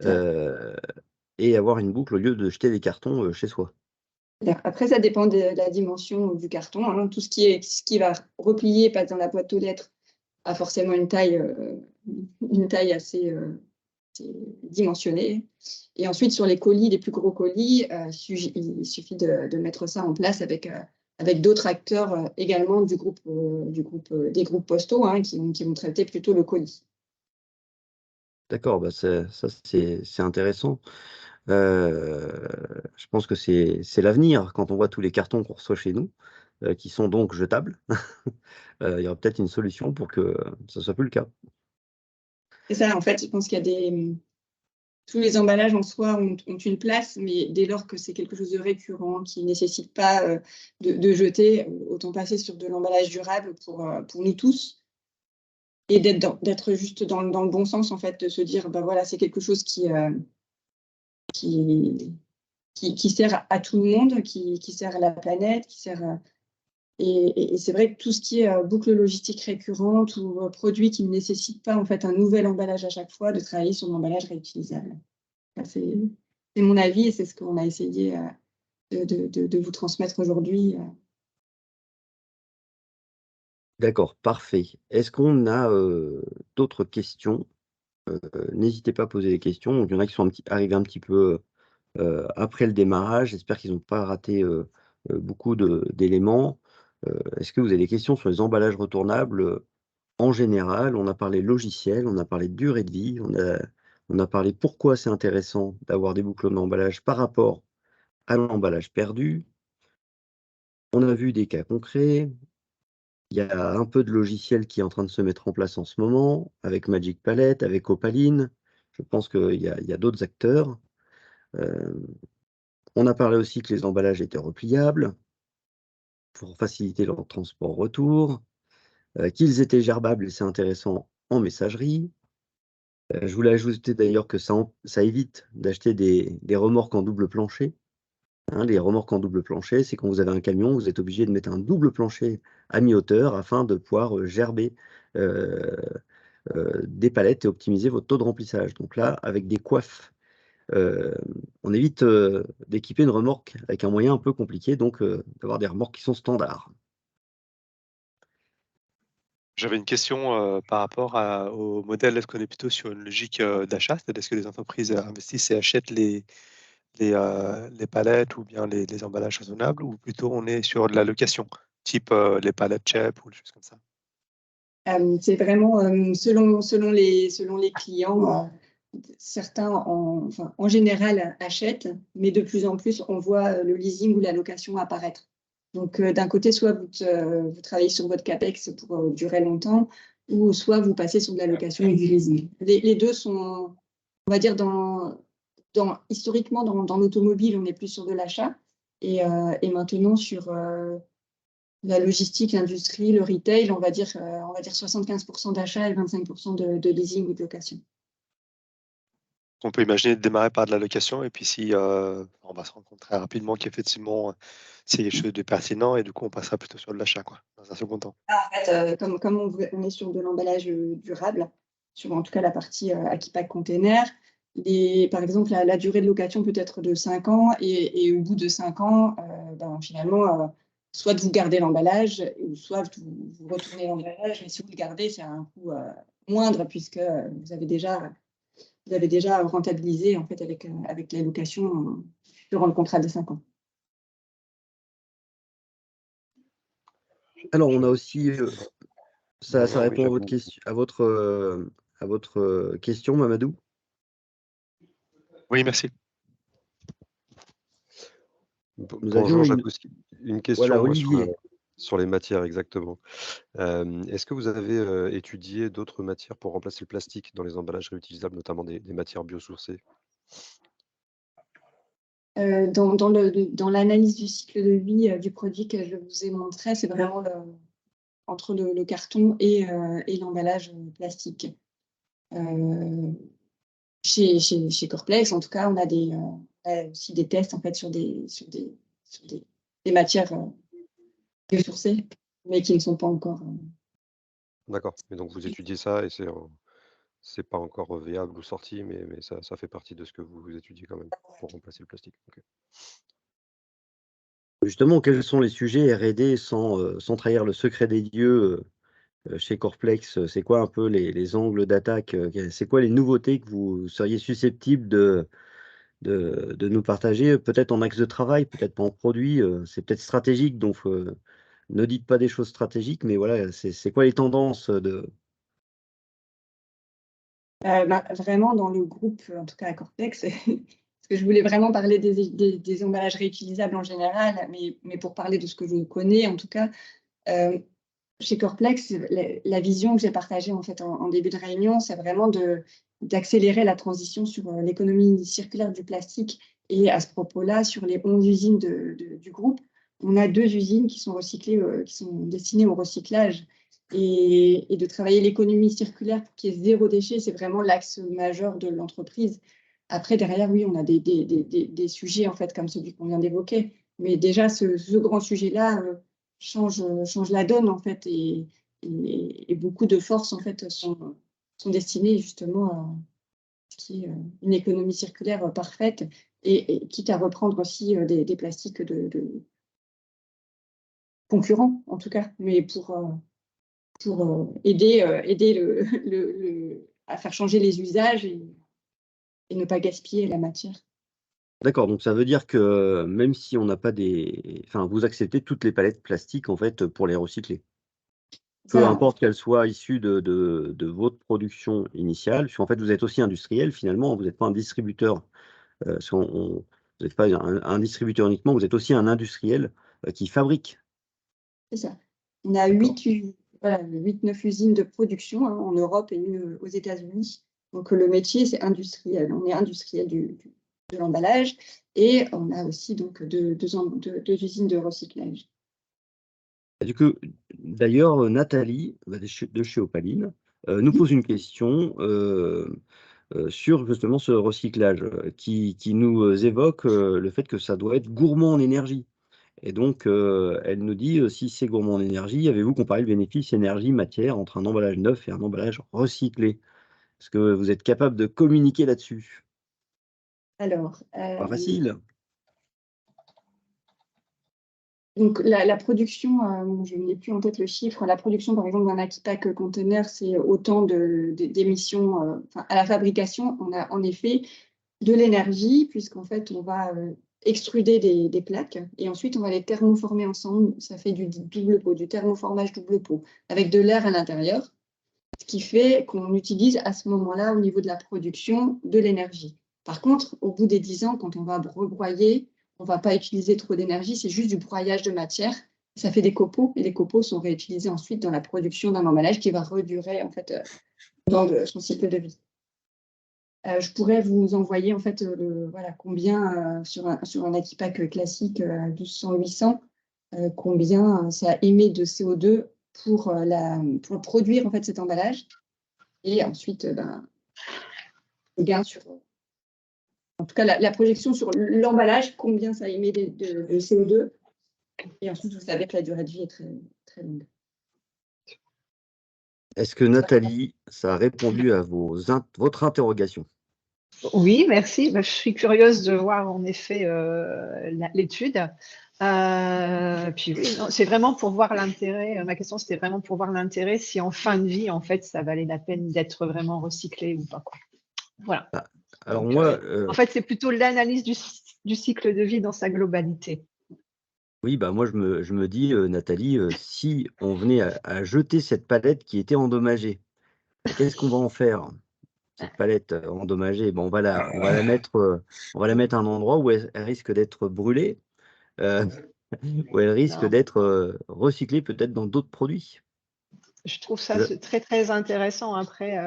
et avoir une boucle au lieu de jeter des cartons chez soi. Après, ça dépend de la dimension du carton, hein. Tout ce qui va replier, passe dans la boîte aux lettres, a forcément une taille assez dimensionnée. Et ensuite, sur les colis, les plus gros colis, il suffit de mettre ça en place avec d'autres acteurs également des groupes postaux, hein, qui vont traiter plutôt le colis. D'accord, bah ça c'est intéressant. Je pense que c'est l'avenir quand on voit tous les cartons qu'on reçoit chez nous, qui sont donc jetables. Il y aura peut-être une solution pour que ça soit plus le cas. C'est ça, en fait, je pense qu'il y a tous les emballages en soi ont une place, mais dès lors que c'est quelque chose de récurrent, qui ne nécessite pas de jeter, autant passer sur de l'emballage durable pour nous tous, et d'être juste dans le bon sens, en fait, de se dire, bah voilà, c'est quelque chose qui sert à tout le monde, qui sert à la planète, qui sert et c'est vrai que tout ce qui est boucle logistique récurrente ou produit qui ne nécessite pas en fait un nouvel emballage à chaque fois, de travailler sur l'emballage réutilisable. C'est mon avis et c'est ce qu'on a essayé de vous transmettre aujourd'hui. D'accord, parfait. Est-ce qu'on a d'autres questions? N'hésitez pas à poser des questions. Il y en a qui sont arrivés un petit peu après le démarrage. J'espère qu'ils n'ont pas raté beaucoup d'éléments. Est-ce que vous avez des questions sur les emballages retournables en général? On a parlé logiciel, on a parlé durée de vie, on a parlé pourquoi c'est intéressant d'avoir des boucles d'emballage par rapport à l'emballage perdu. On a vu des cas concrets. Il y a un peu de logiciel qui est en train de se mettre en place en ce moment, avec Magic Palette, avec Opaline. Je pense qu'il y a d'autres acteurs. On a parlé aussi que les emballages étaient repliables pour faciliter leur transport-retour, qu'ils étaient gerbables, et c'est intéressant, en messagerie. Je voulais ajouter d'ailleurs que ça évite d'acheter des remorques en double plancher. Hein, les remorques en double plancher, c'est quand vous avez un camion, vous êtes obligé de mettre un double plancher à mi-hauteur afin de pouvoir gerber des palettes et optimiser votre taux de remplissage. Donc là, avec des coiffes, on évite d'équiper une remorque avec un moyen un peu compliqué, donc d'avoir des remorques qui sont standards. J'avais une question par rapport au modèle. Est-ce qu'on est plutôt sur une logique d'achat? C'est-à-dire, est-ce que les entreprises investissent et achètent les palettes ou bien les emballages raisonnables, ou plutôt on est sur de la location, type les palettes CHEP ou des choses comme ça? C'est vraiment selon les clients. certains, en général, achètent, mais de plus en plus, on voit le leasing ou la location apparaître. Donc, d'un côté, soit vous travaillez sur votre CAPEX pour durer longtemps, ou soit vous passez sur de la location et du leasing. Les deux sont, on va dire, historiquement, dans l'automobile, on est plus sur de l'achat, et maintenant sur la logistique, l'industrie, le retail, on va dire 75% d'achat et 25% de leasing ou de location. On peut imaginer de démarrer par de la location et puis si on va se rendre compte très rapidement qu'effectivement c'est quelque chose de pertinent et du coup on passera plutôt sur de l'achat dans un second temps. En fait, comme on est sur de l'emballage durable, sur en tout cas la partie Aquipac container, par exemple la durée de location peut être de 5 ans et au bout de 5 ans, finalement, soit vous gardez l'emballage ou soit vous retournez l'emballage, mais si vous le gardez, c'est à un coût moindre puisque vous avez déjà rentabilisé en fait avec la location durant le contrat de 5 ans. Alors, on a aussi, ça Non, répond oui, à votre question, Mamadou. Oui, merci. Nous Bonjour, avions Jacques, une question Voilà, moi, Olivier. sur les matières, exactement. Est-ce que vous avez étudié d'autres matières pour remplacer le plastique dans les emballages réutilisables, notamment des matières biosourcées? Dans l'analyse du cycle de vie du produit que je vous ai montré, c'est vraiment entre le carton et l'emballage plastique. Chez Corplex, en tout cas, on a aussi des tests en fait, sur des matières biosourcées, mais qui ne sont pas encore. D'accord. Mais donc vous étudiez ça et c'est pas encore viable ou sorti, mais ça fait partie de ce que vous étudiez quand même pour remplacer le plastique. Ok. Justement, quels sont les sujets R&D sans trahir le secret des dieux chez Corplex? C'est quoi un peu les angles d'attaque? C'est quoi les nouveautés que vous seriez susceptibles de nous partager? Peut-être en axe de travail, peut-être pas en produit. C'est peut-être stratégique, donc ne dites pas des choses stratégiques, mais voilà, c'est quoi les tendances Vraiment, dans le groupe, en tout cas à Corplex, parce que je voulais vraiment parler des emballages réutilisables en général, mais pour parler de ce que je connais, en tout cas, chez Corplex, la vision que j'ai partagée en fait en début de réunion, c'est vraiment d'accélérer la transition sur l'économie circulaire du plastique. Et à ce propos-là, sur les 11 usines du groupe, on a 2 usines qui sont recyclées, qui sont destinées au recyclage. Et de travailler l'économie circulaire pour qu'il y ait 0 déchet, c'est vraiment l'axe majeur de l'entreprise. Après, derrière, oui, on a des sujets en fait comme celui qu'on vient d'évoquer. Mais déjà, ce grand sujet-là change la donne en fait et beaucoup de forces en fait sont destinées justement à ce qui est une économie circulaire parfaite et quitte à reprendre aussi des plastiques de concurrents en tout cas, mais pour aider à faire changer les usages et ne pas gaspiller la matière. D'accord, donc ça veut dire que même si on n'a pas enfin, vous acceptez toutes les palettes plastiques en fait pour les recycler. Peu importe qu'elles soient issues de votre production initiale, puisqu'en fait vous êtes aussi industriel finalement, vous n'êtes pas un distributeur, vous n'êtes pas un distributeur uniquement, vous êtes aussi un industriel qui fabrique. C'est ça. On a 8-9 usines de production en Europe et une aux États-Unis. Donc le métier, c'est industriel. On est industriel de l'emballage et on a aussi donc deux usines de recyclage. Du coup, d'ailleurs, Nathalie de chez Opaline nous pose une question sur justement ce recyclage qui nous évoque le fait que ça doit être gourmand en énergie. Et donc, elle nous dit, si c'est gourmand en énergie, avez-vous comparé le bénéfice énergie-matière entre un emballage neuf et un emballage recyclé? Est-ce que vous êtes capable de communiquer là-dessus? Alors, Pas facile. Donc la production, je n'ai plus en tête le chiffre, la production par exemple d'un Aquipac container, c'est autant d'émissions, à la fabrication, on a en effet de l'énergie, puisqu'en fait on va extruder des plaques et ensuite on va les thermoformer ensemble, ça fait du double pot, du thermoformage double pot, avec de l'air à l'intérieur. ce qui fait qu'on utilise à ce moment-là, au niveau de la production, de l'énergie. Par contre, au bout des 10 ans, quand on va rebroyer, on ne va pas utiliser trop d'énergie, c'est juste du broyage de matière. Ça fait des copeaux, et les copeaux sont réutilisés ensuite dans la production d'un emballage qui va redurer en fait, dans son cycle de vie. Je pourrais vous envoyer en fait voilà, combien sur un Equipack classique 1200-800, combien ça émet de CO2 pour produire en fait cet emballage, et ensuite le gain sur, en tout cas la projection sur l'emballage, combien ça émet de CO2, et ensuite vous savez que la durée de vie est très, très longue. Est-ce que Nathalie, ça a répondu à votre interrogation? Oui, merci. Je suis curieuse de voir en effet l'étude. Puis oui, c'est vraiment pour voir l'intérêt. Ma question, c'était vraiment pour voir l'intérêt si en fin de vie, en fait, ça valait la peine d'être vraiment recyclé ou pas, quoi. Voilà. Alors Donc, moi, en fait, c'est plutôt l'analyse du cycle de vie dans sa globalité. oui, moi je me dis, Nathalie, si on venait à jeter cette palette qui était endommagée, qu'est-ce qu'on va en faire? Cette palette endommagée, on va la mettre à un endroit où elle risque d'être brûlée, où elle risque Non. d'être recyclée peut-être dans d'autres produits. Je trouve ça très, très intéressant. Après,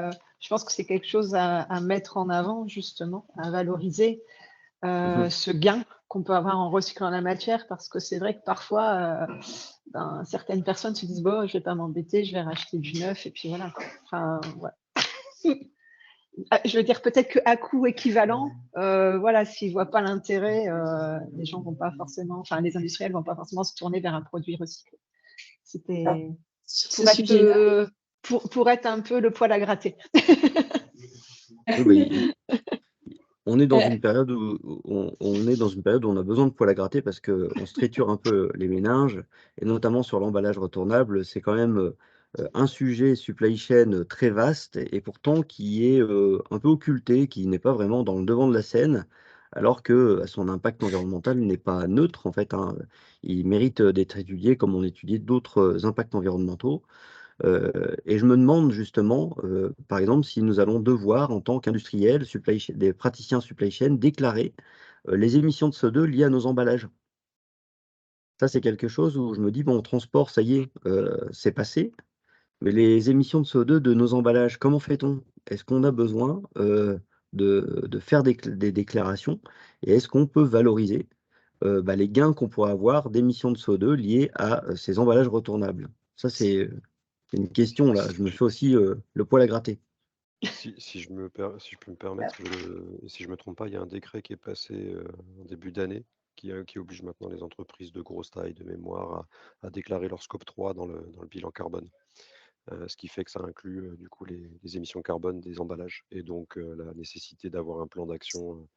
je pense que c'est quelque chose à mettre en avant, justement, à valoriser ce gain qu'on peut avoir en recyclant la matière, parce que c'est vrai que parfois, certaines personnes se disent bon, je vais pas m'embêter, je vais racheter du neuf, et puis voilà, quoi. Enfin, voilà. Je veux dire, peut-être qu'à coût équivalent, voilà, s'ils voient pas l'intérêt, les gens vont pas forcément, enfin, les industriels vont pas forcément se tourner vers un produit recyclé. C'était pour être un peu le poil à gratter. Oui, on est dans une période où on a besoin de poil à gratter parce qu'on se triture un peu les méninges, et notamment sur l'emballage retournable. C'est quand même un sujet supply chain très vaste, et pourtant qui est un peu occulté, qui n'est pas vraiment dans le devant de la scène, alors que son impact environnemental n'est pas neutre en fait, hein. Il mérite d'être étudié comme on étudie d'autres impacts environnementaux. Et je me demande justement, par exemple, si nous allons devoir, en tant qu'industriels, des praticiens supply chain, déclarer les émissions de CO2 liées à nos emballages. Ça, c'est quelque chose où je me dis, bon, transport, ça y est, c'est passé, mais les émissions de CO2 de nos emballages, comment fait-on? Est-ce qu'on a besoin de faire des déclarations, et est-ce qu'on peut valoriser les gains qu'on pourrait avoir d'émissions de CO2 liées à ces emballages retournables? Ça, c'est une question, là. Je me fais aussi le poil à gratter. Si je peux me permettre, si je me trompe pas, il y a un décret qui est passé en début d'année qui oblige maintenant les entreprises de grosse taille, de mémoire, à déclarer leur scope 3 dans le bilan carbone. Ce qui fait que ça inclut du coup les émissions carbone des emballages, et donc la nécessité d'avoir un plan d'action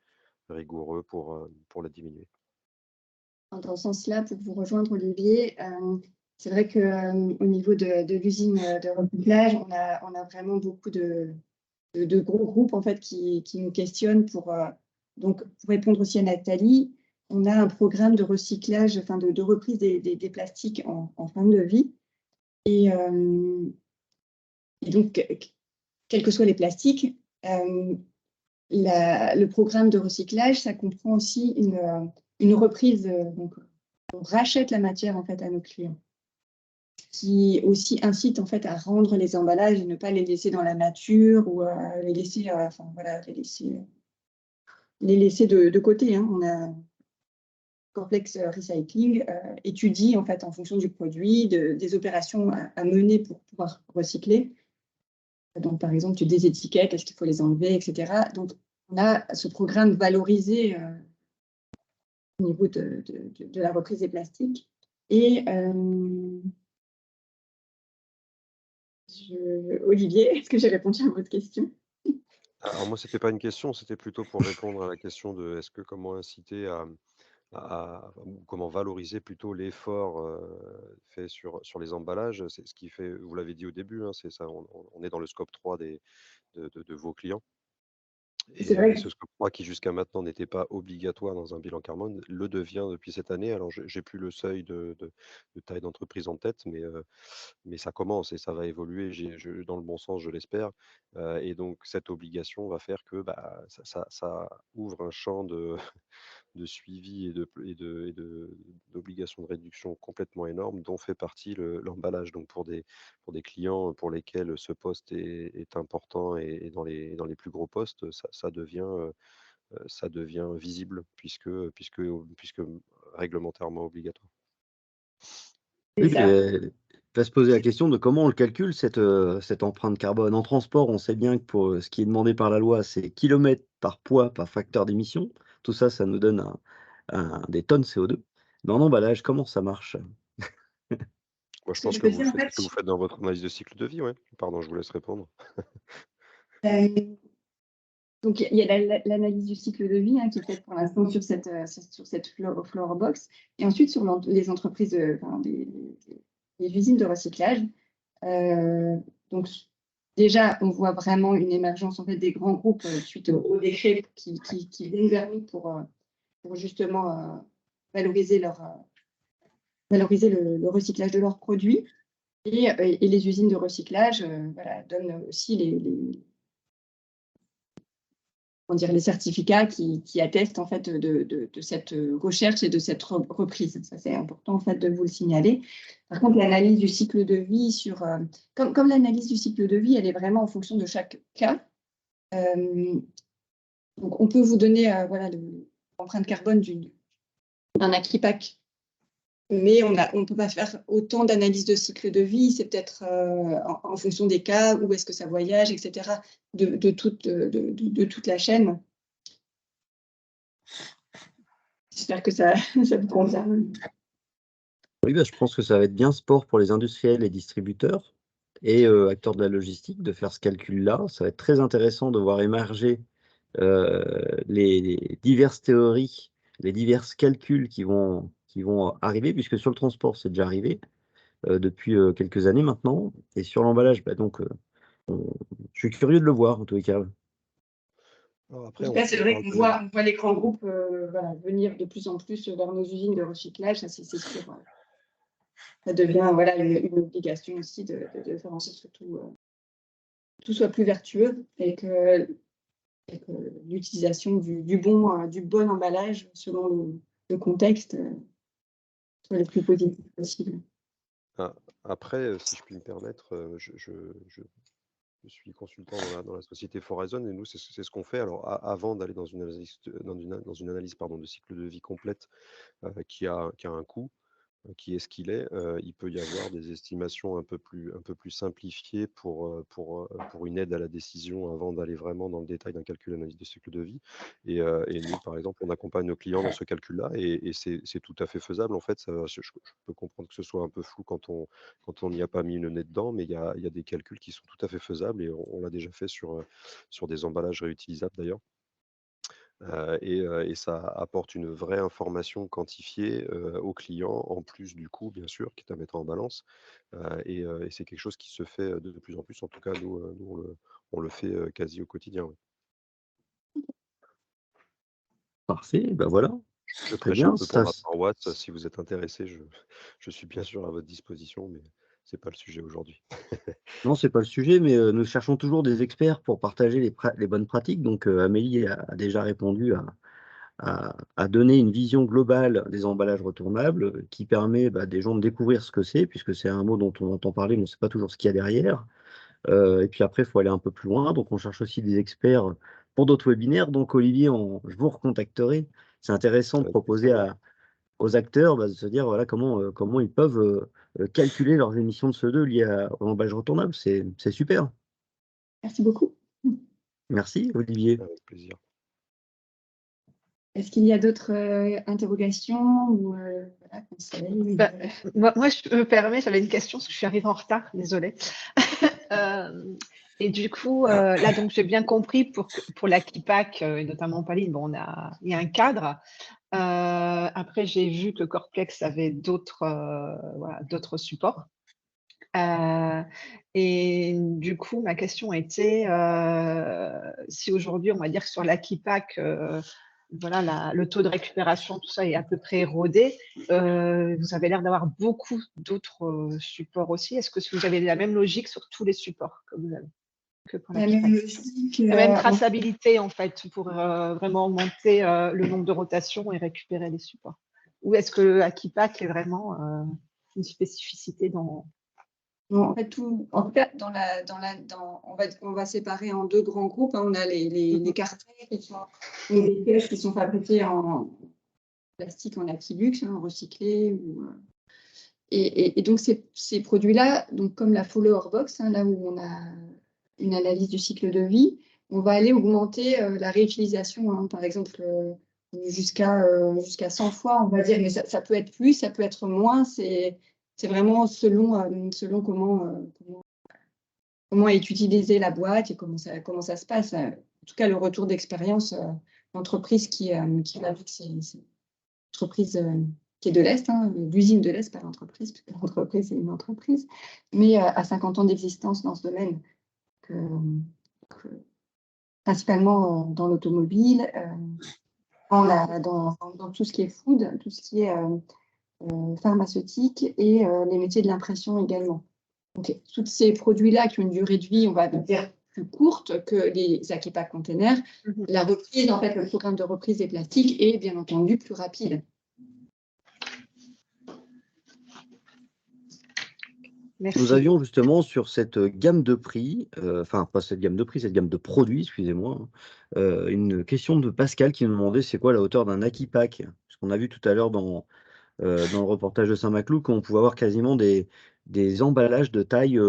rigoureux pour la diminuer. Dans ce sens-là, pour vous rejoindre, Olivier, c'est vrai qu'au niveau de l'usine de recyclage, on a vraiment beaucoup de gros groupes en fait, qui nous questionnent donc, pour répondre aussi à Nathalie. On a un programme de recyclage, enfin de reprise des plastiques en fin de vie. Et donc, quels que soient les plastiques, le programme de recyclage, ça comprend aussi une reprise. Donc, on rachète la matière en fait à nos clients, qui aussi incite en fait à rendre les emballages et ne pas les laisser dans la nature, ou les laisser, les laisser de côté, hein. On a Corplex Recycling étudie en fait en fonction du produit, des opérations à mener pour pouvoir recycler. Donc, par exemple, tu désétiquettes, est-ce qu'il faut les enlever, etc. Donc, on a ce programme valorisé au niveau de la reprise des plastiques. Et Olivier, est-ce que j'ai répondu à votre question? Alors moi, c'était pas une question, c'était plutôt pour répondre à la question de comment inciter ou comment valoriser plutôt l'effort fait sur les emballages. C'est ce qui fait, vous l'avez dit au début, hein, c'est ça, on est dans le scope 3 de vos clients. C'est vrai. Ce scope 3 qui jusqu'à maintenant n'était pas obligatoire dans un bilan carbone le devient depuis cette année. Alors j'ai plus le seuil de taille d'entreprise en tête, mais ça commence et ça va évoluer dans le bon sens, je l'espère. Et donc cette obligation va faire que ça ouvre un champ de suivi d'obligations de réduction complètement énormes, dont fait partie l'emballage. Donc pour des clients pour lesquels ce poste est important et dans les plus gros postes, ça devient visible puisque réglementairement obligatoire. C'est Oui, ça. va se poser la question de comment on le calcule, cette empreinte carbone. En transport, on sait bien que pour ce qui est demandé par la loi, c'est kilomètres par poids par facteur d'émission. Tout ça, ça nous donne des tonnes CO2. Mais en emballage, comment ça marche? Moi, je Ce que pense je que peux vous dire, le en faites, fait, que vous faites dans votre analyse de cycle de vie, ouais. Pardon, je vous laisse répondre. donc il y a l'analyse du cycle de vie qui est faite pour l'instant sur cette floor box, et ensuite sur les entreprises, les usines de recyclage. Donc déjà, on voit vraiment une émergence en fait des grands groupes suite au décret qui viennent vers nous pour justement valoriser le recyclage de leurs produits. Et les usines de recyclage donnent aussi les certificats qui attestent en fait de cette recherche et de cette reprise. Ça, c'est important en fait de vous le signaler. Par contre, l'analyse du cycle de vie comme l'analyse du cycle de vie, elle est vraiment en fonction de chaque cas. Donc, on peut vous donner l'empreinte carbone d'un Aquipac, mais on ne peut pas faire autant d'analyses de cycle de vie. C'est peut-être en fonction des cas, où est-ce que ça voyage, etc., de toute la chaîne. J'espère que ça vous convient. Oui, je pense que ça va être bien sport pour les industriels et distributeurs et acteurs de la logistique de faire ce calcul-là. Ça va être très intéressant de voir émerger les diverses théories, les divers calculs qui vont arriver, puisque sur le transport, c'est déjà arrivé depuis quelques années maintenant. Et sur l'emballage, je suis curieux de le voir, en tous les cas. Alors En après, tout cas, c'est vrai parle qu'on de voit les grands groupes venir de plus en plus vers nos usines de recyclage. Ça, c'est sûr. Ça devient une obligation aussi de faire en sorte que tout soit plus vertueux et que l'utilisation du bon emballage selon le contexte soit le plus positif possible. Après, si je puis me permettre, je suis consultant dans la société Forizon et nous, c'est ce qu'on fait. Alors, avant d'aller dans une analyse pardon, de cycle de vie complète qui a un coût, qui est ce qu'il est, il peut y avoir des estimations un peu plus simplifiées pour une aide à la décision avant d'aller vraiment dans le détail d'un calcul d'analyse de cycle de vie. Et nous, par exemple, on accompagne nos clients dans ce calcul-là et c'est tout à fait faisable. En fait, je peux comprendre que ce soit un peu flou quand on n'y a pas mis le nez dedans, mais il y a des calculs qui sont tout à fait faisables et on l'a déjà fait sur des emballages réutilisables d'ailleurs. Et ça apporte une vraie information quantifiée au client, en plus du coût, bien sûr, qui est à mettre en balance. Et c'est quelque chose qui se fait de plus en plus. En tout cas, nous on le fait quasi au quotidien. Oui. Parfait, voilà. Je Très prêche un bien. peu pour ma paroisse. Si vous êtes intéressé, je suis bien sûr à votre disposition, mais ce n'est pas le sujet aujourd'hui. Non, c'est pas le sujet, mais nous cherchons toujours des experts pour partager les bonnes pratiques. Donc, Amélie a déjà répondu à donner une vision globale des emballages retournables qui permet des gens de découvrir ce que c'est, puisque c'est un mot dont on entend parler, mais on ne sait pas toujours ce qu'il y a derrière. Et puis après, il faut aller un peu plus loin. Donc, on cherche aussi des experts pour d'autres webinaires. Donc, Olivier, je vous recontacterai. C'est intéressant de proposer aux acteurs de se dire comment ils peuvent calculer leurs émissions de CO2 liées au emballage retournable. C'est super. Merci beaucoup. Merci, Olivier. Avec plaisir. Est-ce qu'il y a d'autres interrogations ou conseils? Moi, je me permets, j'avais une question parce que je suis arrivée en retard, désolée. Et du coup, là, donc j'ai bien compris pour l'Aquipac, et notamment Pauline, il y a un cadre. Après, j'ai vu que Corplex avait d'autres supports. Et du coup, ma question était, si aujourd'hui, on va dire que sur l'Akipak, voilà, le taux de récupération, tout ça est à peu près érodé. Vous avez l'air d'avoir beaucoup d'autres supports aussi. Est-ce que vous avez la même logique sur tous les supports que vous avez que pour La l'Akipak? même logique, La même traçabilité, en fait, pour vraiment augmenter le nombre de rotations et récupérer les supports. Ou est-ce que l'Akipak est vraiment une spécificité dans… Non, en fait, en tout cas, on va séparer en deux grands groupes, hein. On a les cartons qui sont des pièces qui sont fabriquées en plastique, en Akilux, hein, recyclé. Et donc, ces produits-là, donc comme la follower box, hein, là où on a une analyse du cycle de vie, on va aller augmenter la réutilisation, hein, par exemple, jusqu'à 100 fois, on va dire, mais ça peut être plus, ça peut être moins, c'est vraiment selon comment est utilisée la boîte et comment ça se passe. En tout cas, le retour d'expérience d'entreprise qui fabrique ces entreprises qui est de l'Est, hein, l'usine de l'Est, pas l'entreprise, parce que l'entreprise, c'est une entreprise, mais à 50 ans d'existence dans ce domaine, principalement dans l'automobile, dans tout ce qui est food, tout ce qui est pharmaceutique et les métiers de l'impression également. Donc, tous ces produits-là qui ont une durée de vie, on va dire, plus courte que les Akepa containers, la reprise, en fait, le programme de reprise des plastiques est bien entendu plus rapide. Merci. Nous avions justement sur cette gamme de prix, enfin pas cette gamme de prix, cette gamme de produits, excusez-moi, une question de Pascal qui nous demandait c'est quoi la hauteur d'un Akipak. Parce qu'on a vu tout à l'heure dans le reportage de Saint-Maclou qu'on pouvait avoir quasiment des emballages de taille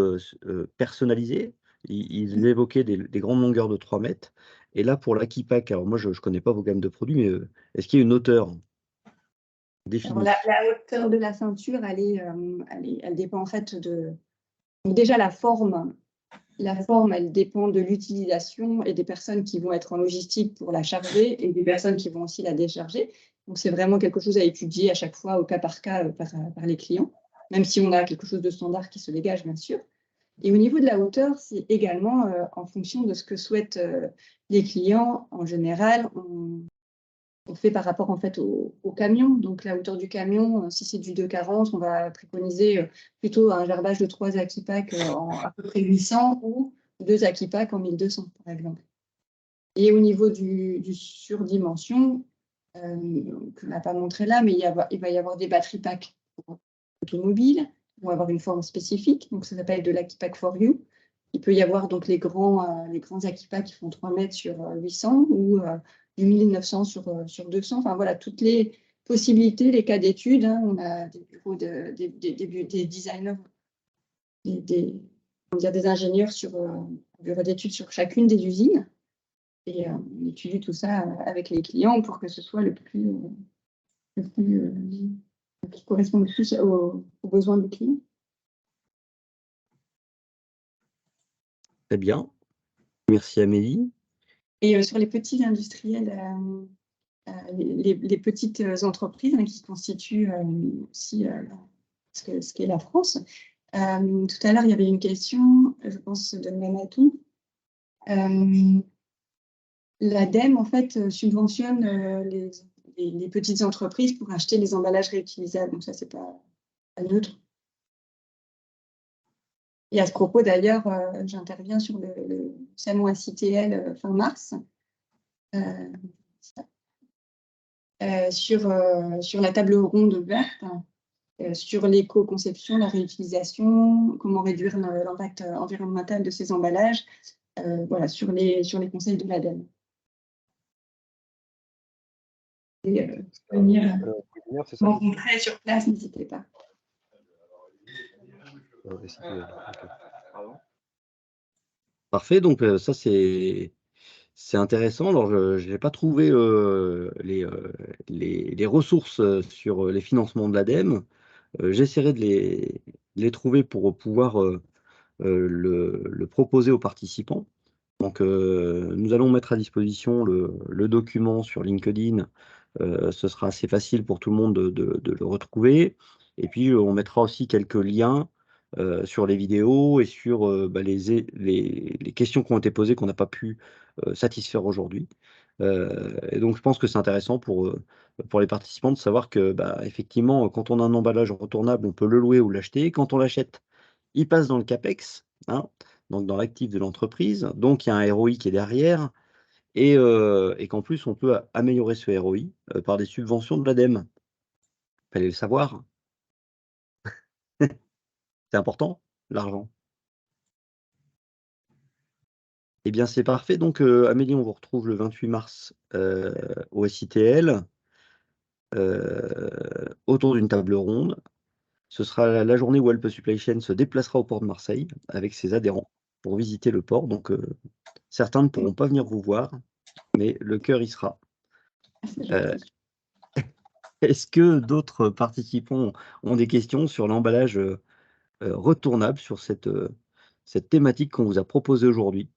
personnalisée. Ils évoquaient des grandes longueurs de 3 mètres. Et là, pour l'Akipak, alors moi je ne connais pas vos gammes de produits, mais est-ce qu'il y a une hauteur définie? Alors, la hauteur de la ceinture, elle dépend en fait de… Donc déjà, la forme, elle dépend de l'utilisation et des personnes qui vont être en logistique pour la charger et des personnes qui vont aussi la décharger. Donc, c'est vraiment quelque chose à étudier à chaque fois au cas par cas par les clients, même si on a quelque chose de standard qui se dégage, bien sûr. Et au niveau de la hauteur, c'est également en fonction de ce que souhaitent les clients. En général, on fait par rapport en fait au camion. Donc, la hauteur du camion, si c'est du 240, on va préconiser plutôt un gerbage de 3 Akipak en à peu près 800 ou 2 Akipak en 1200, par exemple. Et au niveau du surdimension, que n'a pas montré là, mais il va y avoir des batteries packs automobiles qui vont avoir une forme spécifique. Donc, ça s'appelle de l'Akipak for You. Il peut y avoir donc les grands Akipak qui font 3 mètres sur 800 ou du 1900 sur 200. Enfin, voilà, toutes les possibilités, les cas d'études. Hein. On a des bureaux des designers, des ingénieurs sur bureau d'études sur chacune des usines. Et on étudie tout ça avec les clients pour que ce soit le qui correspond le plus aux besoins du client. Très bien. Merci Amélie. Et sur les petits industriels, les petites entreprises hein, qui constituent aussi ce qu'est la France. Tout à l'heure, il y avait une question, je pense, de Manatou. L'ADEME, en fait, subventionne les petites entreprises pour acheter les emballages réutilisables. Donc ça, c'est pas neutre. Et à ce propos, d'ailleurs, j'interviens sur le salon ACTL fin mars, sur la table ronde verte, sur l'éco-conception, la réutilisation, comment réduire l'impact environnemental de ces emballages, voilà, sur les conseils de l'ADEME. Et venir rencontrer sur place, n'hésitez pas. Parfait, donc ça c'est intéressant. Alors je n'ai pas trouvé les ressources sur les financements de l'ADEME. J'essaierai de les trouver pour pouvoir le proposer aux participants. Donc nous allons mettre à disposition le document sur LinkedIn. Ce sera assez facile pour tout le monde de le retrouver. Et puis on mettra aussi quelques liens sur les vidéos et sur les questions qui ont été posées qu'on n'a pas pu satisfaire aujourd'hui. Et donc, je pense que c'est intéressant pour les participants de savoir que, effectivement, quand on a un emballage retournable, on peut le louer ou l'acheter. Quand on l'achète, il passe dans le CAPEX, hein, donc dans l'actif de l'entreprise. Donc, il y a un ROI qui est derrière et qu'en plus, on peut améliorer ce ROI par des subventions de l'ADEME. Il fallait le savoir. C'est important, l'argent. Eh bien, c'est parfait. Donc, Amélie, on vous retrouve le 28 mars au SITL autour d'une table ronde. Ce sera la journée où Alpe Supply Chain se déplacera au port de Marseille avec ses adhérents pour visiter le port. Donc, certains ne pourront pas venir vous voir, mais le cœur y sera. Est-ce que d'autres participants ont des questions sur l'emballage retournable, sur cette thématique qu'on vous a proposée aujourd'hui?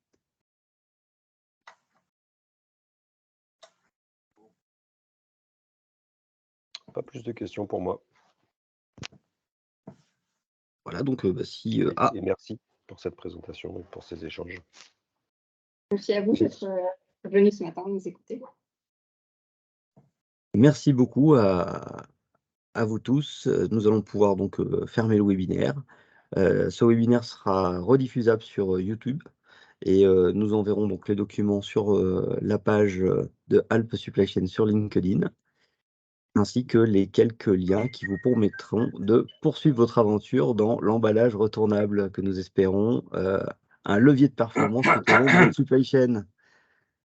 Pas plus de questions pour moi. Voilà, donc si... Et merci pour cette présentation et pour ces échanges. Merci à vous d'être venu ce matin nous écouter. Merci beaucoup à vous tous. Nous allons pouvoir donc fermer le webinaire. Ce webinaire sera rediffusable sur YouTube et nous enverrons donc les documents sur la page de Alpe Supply Chain sur LinkedIn, ainsi que les quelques liens qui vous permettront de poursuivre votre aventure dans l'emballage retournable que nous espérons un levier de performance tout au long de votre supply chain.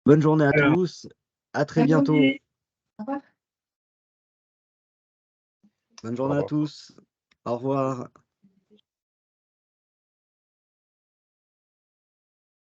Bonne journée à tous, à très bientôt. Au revoir. Bonne journée à tous, au revoir.